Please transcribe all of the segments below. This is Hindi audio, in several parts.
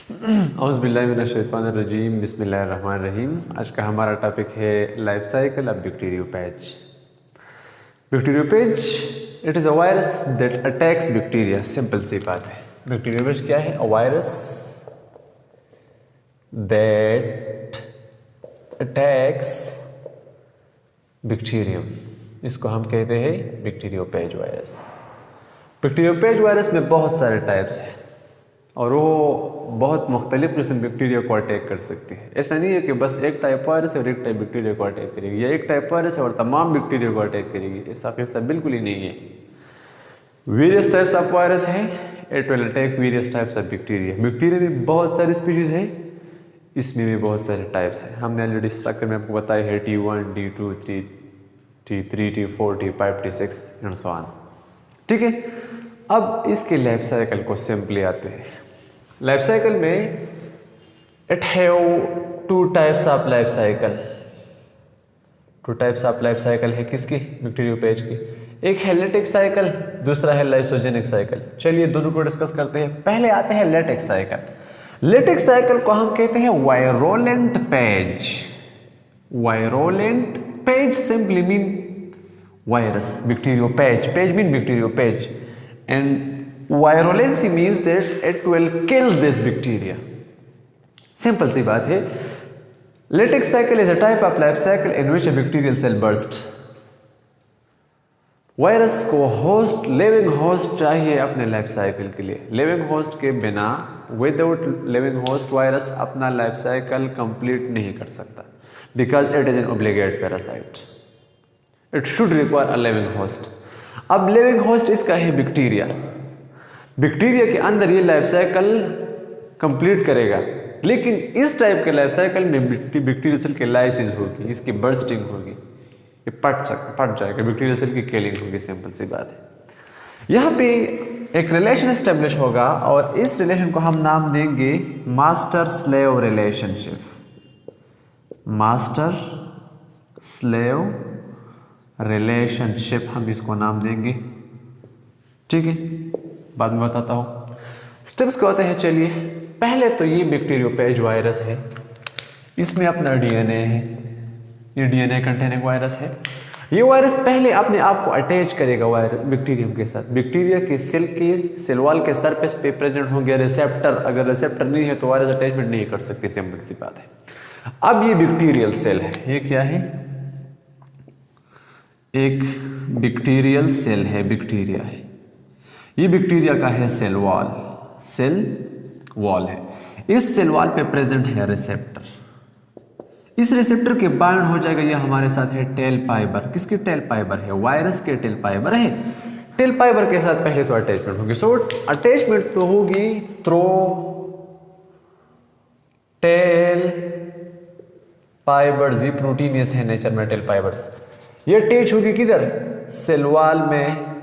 औज़ुबिल्लाहिमिनश्शैतानिर्रजीम बिस्मिल्लाहिर्रहमानिर्रहीम। आज का हमारा टॉपिक है life cycle of bacteriophage. Bacteriophage it is a virus that attacks bacteria. Simple सी बात है। बैक्टीरियोफेज क्या है? A virus that attacks bacterium. इसको हम कहते हैं बैक्टीरियोफेज वायरस। बैक्टीरियोफेज वायरस में बहुत सारे टाइप्स हैं और वो बहुत मुख्तलिफ किस्म बैक्टीरिया को अटैक कर सकती है। ऐसा नहीं है कि बस एक टाइप वायरस है और एक टाइप बैक्टीरिया को अटैक करेगी, या एक टाइप वायरस है और तमाम बैक्टीरिया को अटैक करेगी। ऐसा किस्सा बिल्कुल ही नहीं है। वेरियस टाइप्स ऑफ वायरस है, it will attack various types of bacteria. Bacteria में बहुत सारी स्पीशीज है, इसमें भी बहुत सारे टाइप्स हैं। हमने ऑलरेडी स्ट्रक्चर में आपको बताया है T1, T2, T3, T4, T5, T6 and so on. ठीक है, अब इसके लाइफ साइकिल को सिंपली आते हैं। लाइफ साइकिल में it have two types of life cycle. Two types of life cycle है किसकी? बैक्टीरियोफेज की। एक है लेटिक साइकिल, दूसरा है लाइसोजेनिक साइकिल। चलिए दोनों को डिस्कस करते हैं। पहले आते हैं लेटिक साइकिल। लेटिक साइकिल को हम कहते हैं virulent phage. Virulent phage simply mean virus, bacteriophage. Phage mean bacteriophage and virulency means that it will kill this bacteria. Simple सी बात है। Latex cycle is a type of life cycle in which a bacterial cell bursts. Virus को होस्ट, लिविंग होस्ट चाहिए अपने लाइफ साइकिल के लिए। लिविंग होस्ट के बिना, विदाउट लिविंग होस्ट वायरस अपना लाइफ साइकिल कंप्लीट नहीं कर सकता, because it is an obligate parasite. It should require a living host. अब लिविंग होस्ट इसका है बैक्टीरिया। बैक्टीरिया के अंदर ये लाइफ साइकिल कंप्लीट करेगा, लेकिन इस टाइप के लाइफ साइकिल में बैक्टीरियल सेल की लाइसिस होगी, इसकी बर्स्टिंग होगी, ये पट जाएगा, बैक्टीरियल सेल की किलिंग होगी। सिंपल सी बात है। यहाँ पे एक रिलेशन एस्टेब्लिश होगा और इस रिलेशन को हम नाम देंगे master slave relationship. Master slave relationship हम इसको नाम देंगे। ठीक है, बाद में बताता हूं। स्टेप्स क्या होते हैं, चलिए। पहले तो ये बैक्टीरियोफेज वायरस है, इसमें अपना डीएनए है, ये डीएनए कंटेनिंग वायरस है। ये वायरस पहले अपने आप को अटैच करेगा वायरस बैक्टीरियम के साथ। बैक्टीरिया के सेल वॉल के सरफेस पे प्रेजेंट होंगे रिसेप्टर। अगर रिसेप्टर नहीं है तो वायरस अटैचमेंट नहीं कर सकती। सिंपल सी बात है। अब ये बैक्टीरियल सेल है, ये क्या है? एक बैक्टीरियल सेल है, बैक्टीरिया है। ये बैक्टीरिया का है सेल वॉल, सेल वॉल है। इस सेल वॉल पे प्रेजेंट है रिसेप्टर। इस रिसेप्टर के बाइंड हो जाएगा, ये हमारे साथ है टेल फाइबर। किसकी टेल फाइबर है? वायरस के टेल फाइबर है। टेल फाइबर के साथ पहले तो अटैचमेंट होगी। सो अटैचमेंट तो होगी थ्रो टेल फाइबर। जी प्रोटीनियस है नेचर में टेल फाइबर्स। ये अटैच होगी किधर? सेल वॉल में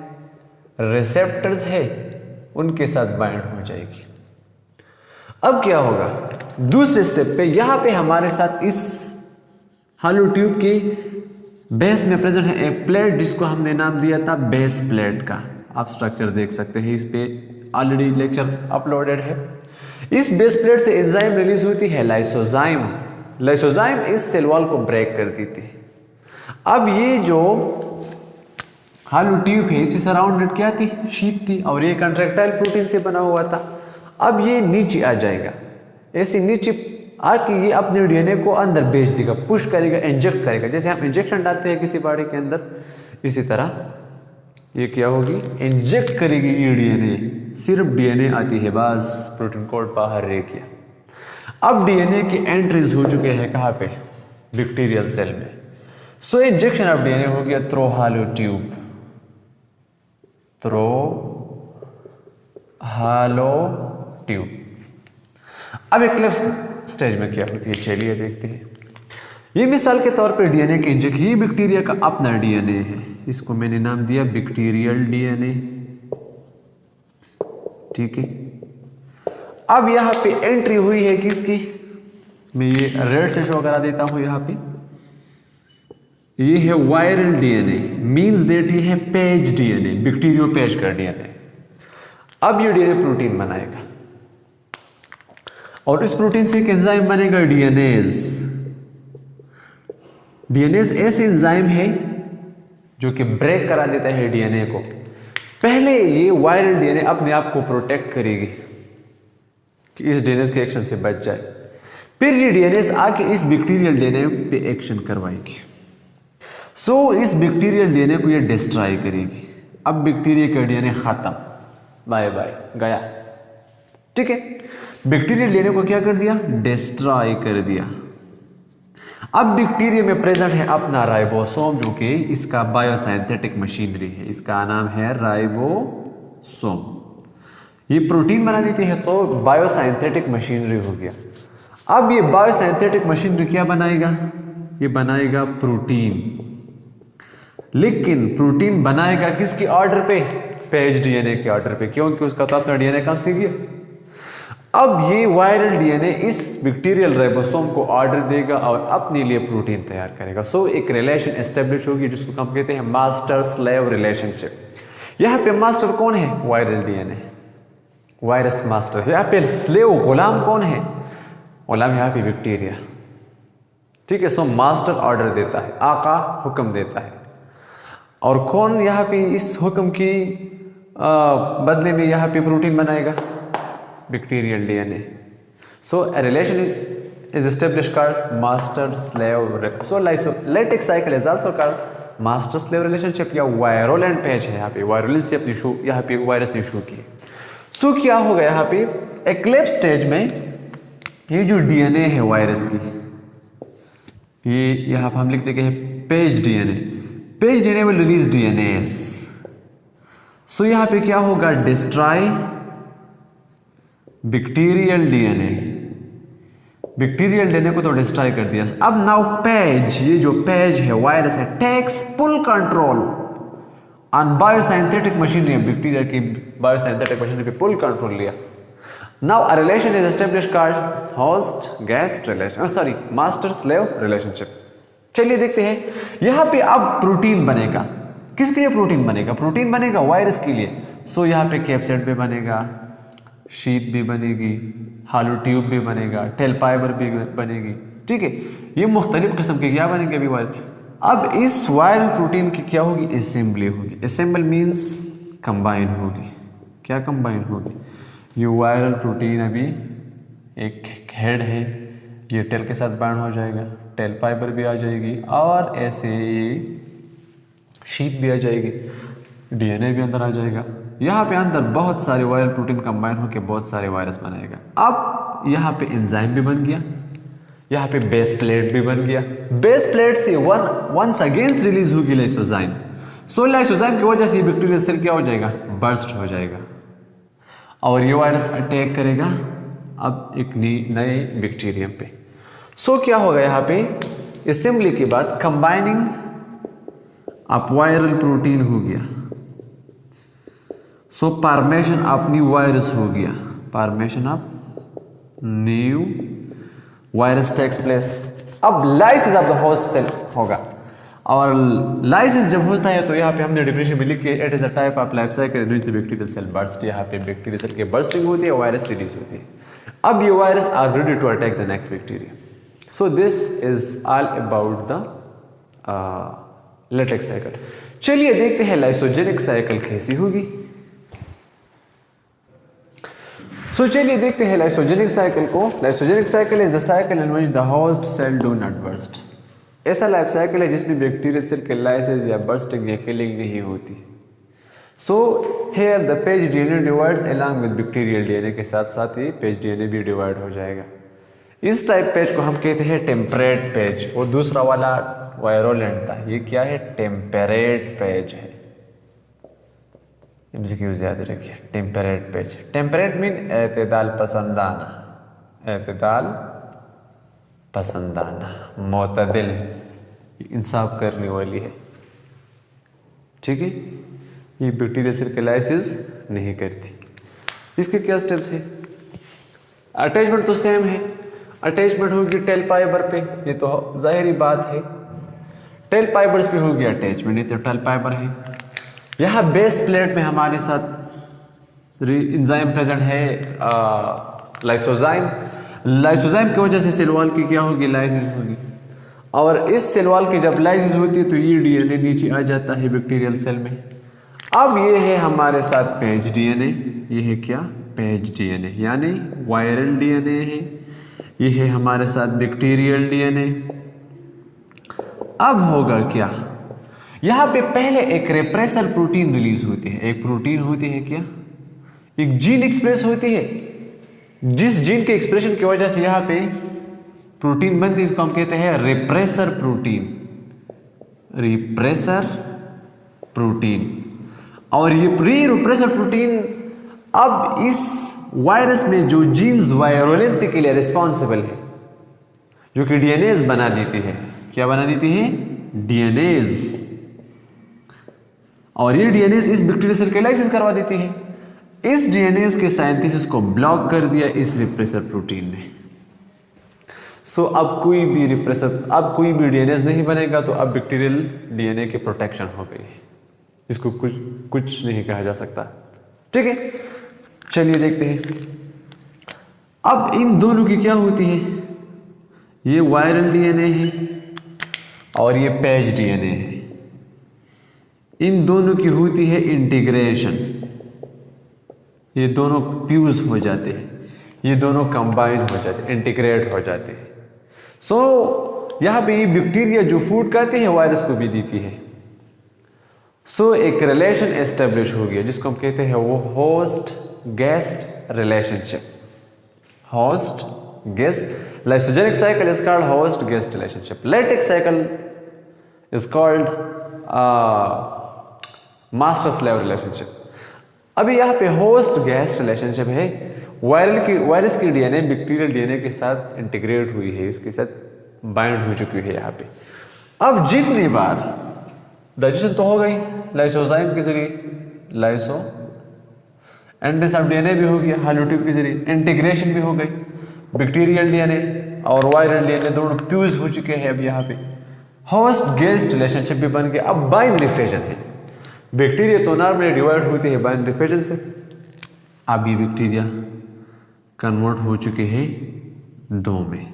रिसेप्टर्स है, उनके साथ बाइंड हो जाएगी। अब क्या होगा? दूसरे स्टेप पे यहां पे हमारे साथ इस हॉलो ट्यूब की बेस में प्रेजेंट है एक प्लेट, जिसको हमने नाम दिया था बेस प्लेट का। आप स्ट्रक्चर देख सकते हैं, इस पे ऑलरेडी लेक्चर अपलोडेड है। इस बेस प्लेट से एंजाइम रिलीज होती है लाइसोजाइम। लाइसोजाइम इस सेल वॉल को ब्रेक कर देती है। अब ये जो हॉलो ट्यूब है, इसी सराउंडेड क्या थी? शीट थी, और ये कंट्रैक्टाइल प्रोटीन से बना हुआ था। अब ये नीचे आ जाएगा, ऐसे नीचे आके ये अपने डीएनए को अंदर भेज देगा, पुश करेगा, इंजेक्ट करेगा। जैसे हम इंजेक्शन डालते हैं किसी बॉडी के अंदर, इसी तरह ये क्या होगी? इंजेक्ट करेगी ये डीएनए। सिर्फ डीएनए आती है, बस प्रोटीन कोड बाहर रह गया। अब डीएनए की एंट्रीज हो चुके हैं कहाँ पे? बैक्टीरियल सेल में। सो इंजेक्शन ऑफ डीएनए हो गया through hollow tube, through hollow tube. अब एक लेफ्ट स्टेज में क्या होती है, चलिए देखते हैं। ये मिसाल के तौर पे डीएनए के इंजेक्शन, ये बैक्टीरिया का अपना डीएनए है, इसको मैंने नाम दिया बैक्टीरियल डीएनए। ठीक है, अब यहां पे एंट्री हुई है किसकी? मैं ये रेड से शो करा देता हूं। यहां पे ये है वायरल डीएनए, मींस दैट ये है पेज डीएनए, बैक्टीरियोफेज का डीएनए। अब ये डीएनए प्रोटीन बनाएगा। और इस प्रोटीन से एक एंजाइम बनेगा डीएनएज। डीएनएज ऐसे एंजाइम है जो कि ब्रेक करा देता है डीएनए को। पहले ये वायरल डीएनए अपने आप को प्रोटेक्ट करेगी कि इस डीएनए के एक्शन से बच जाए, फिर ये डीएनए आके इस बैक्टीरियल डीएनए पे एक्शन करवाएगी। सो इस बैक्टीरियल डीएनए को ये डिस्ट्रॉय करेगी। अब बैक्टीरिया का डीएनए खत्म, बाय बाय, गया। ठीक है, बैक्टीरियल डीएनए को क्या कर दिया? डिस्ट्रॉय कर दिया। अब बैक्टीरिया में प्रेजेंट है अपना राइबोसोम, जो कि इसका बायोसाइंथेटिक मशीनरी है। इसका नाम है राइबोसोम। ये प्रोटीन बना देती है तो बायोसाइंथेटिक मशीनरी हो गया। अब ये बायोसाइंथेटिक मशीनरी क्या बनाएगा? ये बनाएगा प्रोटीन। लेकिन प्रोटीन बनाएगा किसके ऑर्डर पे? पेज डीएनए के ऑर्डर पे, क्योंकि उसका तो अपना डीएनए काम सीख गया। अब ये वायरल डीएनए इस बैक्टीरियल राइबोसोम को ऑर्डर देगा और अपने लिए प्रोटीन तैयार करेगा। सो एक रिलेशन एस्टेब्लिश होगी जिसको हम कहते हैं मास्टर स्लेव रिलेशनशिप। यहाँ पे मास्टर कौन है? Viral DNA, virus master. यहाँ पे स्लेव गुलाम कौन है? गुलाम यहाँ पे बैक्टीरिया। ठीक है, सो मास्टर ऑर्डर देता है, आका हुक्म देता है, और कौन यहाँ पे इस हुक्म की बदले में यहाँ पे प्रोटीन बनाएगा? Bacterial DNA. So a relation is established called master slave। so lysolytic cycle is also called master slave relationship या वायरोलेंट पेज है। यहाँ पे वायरोलेंट से अपनी शो, यहाँ पे वायरस ने शुरू की। सो क्या होगा यहाँ पे? एक्लेप्स स्टेज में ये जो डीएनए है वायरस की, ये यहाँ पर हम लिख देंगे phage DNA. Phage DNA will release DNAs. So यहाँ पे क्या होगा? Destroy bacterial DNA. Bacterial DNA को तो डिस्ट्रॉय कर दिया। अब नाउ पेज, ये जो पेज है वायरस है, takes full control on biosynthetic machinery. Bacteria की बायोसाइंथेटिक मशीनरी पे फुल कंट्रोल लिया। Now a relation is established called host guest relation, sorry master slave relationship. चलिए देखते हैं। यहां पे अब प्रोटीन बनेगा। किसके लिए प्रोटीन बनेगा? प्रोटीन बनेगा वायरस के लिए। सो यहां पे कैप्सिड भी बनेगा, शीट भी बनेगी, हालो ट्यूब भी बनेगा, टेल फाइबर भी बनेगी। ठीक है, ये मुख्तलिफ किस्म के क्या बनेंगे अभी वायरल। अब इस वायरल प्रोटीन की क्या होगी? असेंबली होगी। असेंबल मीन्स कंबाइन होगी। क्या कंबाइन होगी? ये वायरल प्रोटीन अभी एक हेड है, ये टेल के साथ बाइंड हो जाएगा, टेल फाइबर भी आ जाएगी, और ऐसे ये शीट भी आ जाएगी, डीएनए भी अंदर आ जाएगा। यहाँ पे अंदर बहुत सारे वायरल प्रोटीन कंबाइन होकर बहुत सारे वायरस बनाएगा। अब यहाँ पे एंजाइम भी बन गया, यहाँ पे बेस प्लेट भी बन गया। बेस प्लेट से वंस अगेंस्ट रिलीज होगी लाइसोजाइम। सो लाइसोजाइम की वजह से बैक्टीरियल सेल क्या हो जाएगा? बर्स्ट हो जाएगा, और ये वायरस अटैक करेगा अब एक नए बैक्टीरियम पे। सो क्या होगा यहाँ पे? असेंबली के बाद कंबाइनिंग ऑफ वायरल प्रोटीन हो गया। So formation of new virus हो गया, formation of new virus takes place. अब lysis of the host cell होगा, और लाइसिस जब होता है तो यहाँ पे हमने डिफिनेशन में लिखी है, it is a type of life cycle in which the bacterial cell burst. यहाँ पे बैक्टीरियल सेल के बर्स्टिंग होती है, वायरस रिलीज होती है। अब ये virus are ready to attack the next bacteria. So this is all about the lytic cycle. चलिए देखते हैं लाइसोजेनिक साइकिल कैसी होगी। सो चलिए देखते हैं लाइसोजेनिक साइकिल को। Lysogenic cycle is the cycle in which the host cell do not burst. ऐसा लाइफ साइकिल है जिसमें बैक्टीरियल सेल के लाइसिस या बर्स्टिंग या किलिंग नहीं होती। So here the phage DNA divides along with bacterial DNA के साथ साथ ही पेज डीएनए भी डिवाइड हो जाएगा। इस टाइप पेज को हम कहते हैं टेम्परेट पेज, और दूसरा वाला वायरोलेंट था, ये क्या है? टेम्परेट पेज है। एमसीक्यूज याद रखिए, टेम्परेट पेज। टेम्परेट मीन एतदाल पसंदाना, एतदाल पसंदाना, मोतदिल, इंसाफ करने वाली है। ठीक है, ये बैक्टीरियल सेल के लाइसिस नहीं करती। इसके क्या स्टेप्स है? अटैचमेंट तो सेम है, अटैचमेंट होगी टेल फाइबर पे, ये तो जाहिरी बात है। टेल फाइबर्स पे होगी अटैचमेंट, ये तो टेल फाइबर है। यहाँ बेस प्लेट में हमारे साथ एंजाइम प्रेजेंट है, लाइसोजाइम। लाइसोजाइम की वजह से सेल वॉल की क्या होगी, लाइसिस होगी। और इस सेल वॉल की जब लाइसिस होती है तो ये डीएनए नीचे आ जाता है बैक्टीरियल सेल में। अब ये है हमारे साथ पैच डीएनए, ये है क्या, पैच डीएनए, यानी वायरल डीएनए है। ये है हमारे साथ बैक्टीरियल डीएनए। अब होगा क्या, यहां पे पहले एक रेप्रेसर प्रोटीन रिलीज होती है। एक प्रोटीन होती है क्या, एक जीन एक्सप्रेस होती है, जिस जीन के एक्सप्रेशन की वजह से यहां पे प्रोटीन बनती है, इसको हम कहते हैं रिप्रेसर प्रोटीन, रिप्रेसर प्रोटीन। और ये प्री रिप्रेसर प्रोटीन अब इस वायरस में जो जीन्स वायरुलेंसी के लिए रिस्पॉन्सिबल है, जो कि डीएनएज बना देती है, क्या बना देती है, डीएनएज। और ये डीएनएज इस बैक्टीरियल सेल के लाइसिस करवा देती है। इस डीएनएज के साइंथिसिस को ब्लॉक कर दिया इस रिप्रेसर प्रोटीन ने। सो अब कोई भी डीएनएज नहीं बनेगा, तो अब बैक्टीरियल डीएनए की प्रोटेक्शन हो गई, इसको कुछ नहीं कहा जा सकता। ठीक है, चलिए देखते हैं अब इन दोनों की क्या होती है। ये वायरल डीएनए है और ये पैच डीएनए है। इन दोनों की होती है इंटीग्रेशन, ये दोनों फ्यूज हो जाते हैं, ये दोनों कंबाइन हो जाते हैं, इंटीग्रेट हो जाते हैं। सो यहां पे ये बैक्टीरिया जो फूड खाते हैं वायरस को भी देती है। सो एक रिलेशन एस्टेब्लिश हो गया जिसको हम कहते हैं वो host guest relationship. Host guest, lysogenic cycle is called host guest relationship. Lactic cycle is called master slave relationship. अभी यहाँ पे होस्ट गेस्ट रिलेशनशिप है। वायरस की डीएनए बैक्टीरियल डीएनए के साथ इंटीग्रेट हुई है, इसके साथ बाइंड हो चुकी है यहाँ पे। अब जितनी बार डाइजेशन तो हो गई लाइसोजाइम के जरिए, लाइसो एंडेस ऑफ डीएनए भी हो गया हाइलोट्यूब के जरिए, इंटीग्रेशन भी हो गई, बैक्टीरियल डीएनए और वायरल डीएनए दोनों फ्यूज हो चुके हैं। अब यहाँ पे होस्ट गेस्ट रिलेशनशिप भी बन गया। अब बाइनरी फिजन है। बैक्टीरिया तो नॉर्मली डिवाइड होती है बाइनरी फिजन से। अब ये बैक्टीरिया कन्वर्ट हो चुके हैं दो में,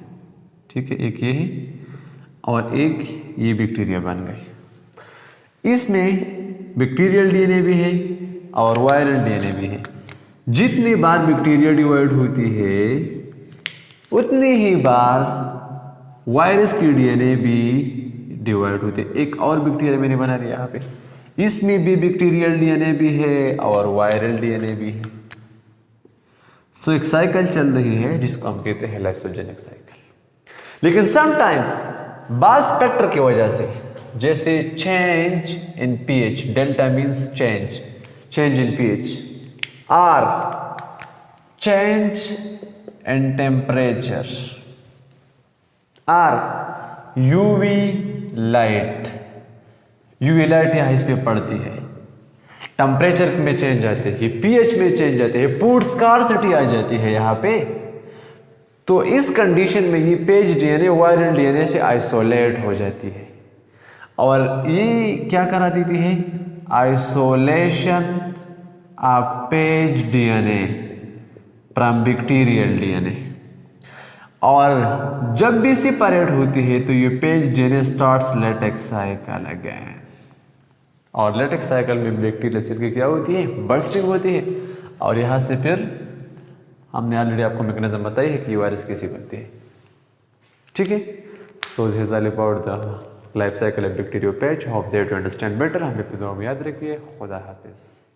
ठीक है, एक ये है और एक ये बैक्टीरिया बन गई। इसमें बैक्टीरियल डीएनए भी है और वायरल डीएनए भी है। जितनी बार बैक्टीरिया डिवाइड होती है उतनी ही बार वायरस की डीएनए भी डिवाइड होती है। एक और बैक्टीरिया मैंने बना दिया यहाँ पे, इसमें भी बैक्टीरियल डीएनए भी है और वायरल डीएनए भी है। सो एक साइकिल चल रही है जिसको हम कहते हैं लाइसोजेनिक साइकिल। लेकिन समटाइम बास फैक्टर की वजह से, जैसे change in pH, delta means change in pH, or change in temperature, or UV light यहाँ इस पे पड़ती है, टेम्परेचर में चेंज आती है, पीएच में चेंज आती है, फूड स्कार्सिटी आ जाती है यहाँ पे। तो इस कंडीशन में ये पेज डीएनए वायरल डीएनए से आइसोलेट हो जाती है और ये क्या करा देती है, isolation of page DNA from bacterial DNA. और जब भी सेपरेट होती है तो ये page DNA starts latex cycle again. और लेटेक्स साइकिल में बैक्टीरियल सेल की क्या होती है, बर्स्टिंग होती है। और यहाँ से फिर हमने ऑलरेडी आपको मैकेनिज्म बताई है कि वायरस कैसे बनती है। ठीक है, सो this is all about the life cycle of bacterio patch. Hope that you understand better. हमें अपनी दुआ में याद रखिए। खुदा हाफिज़।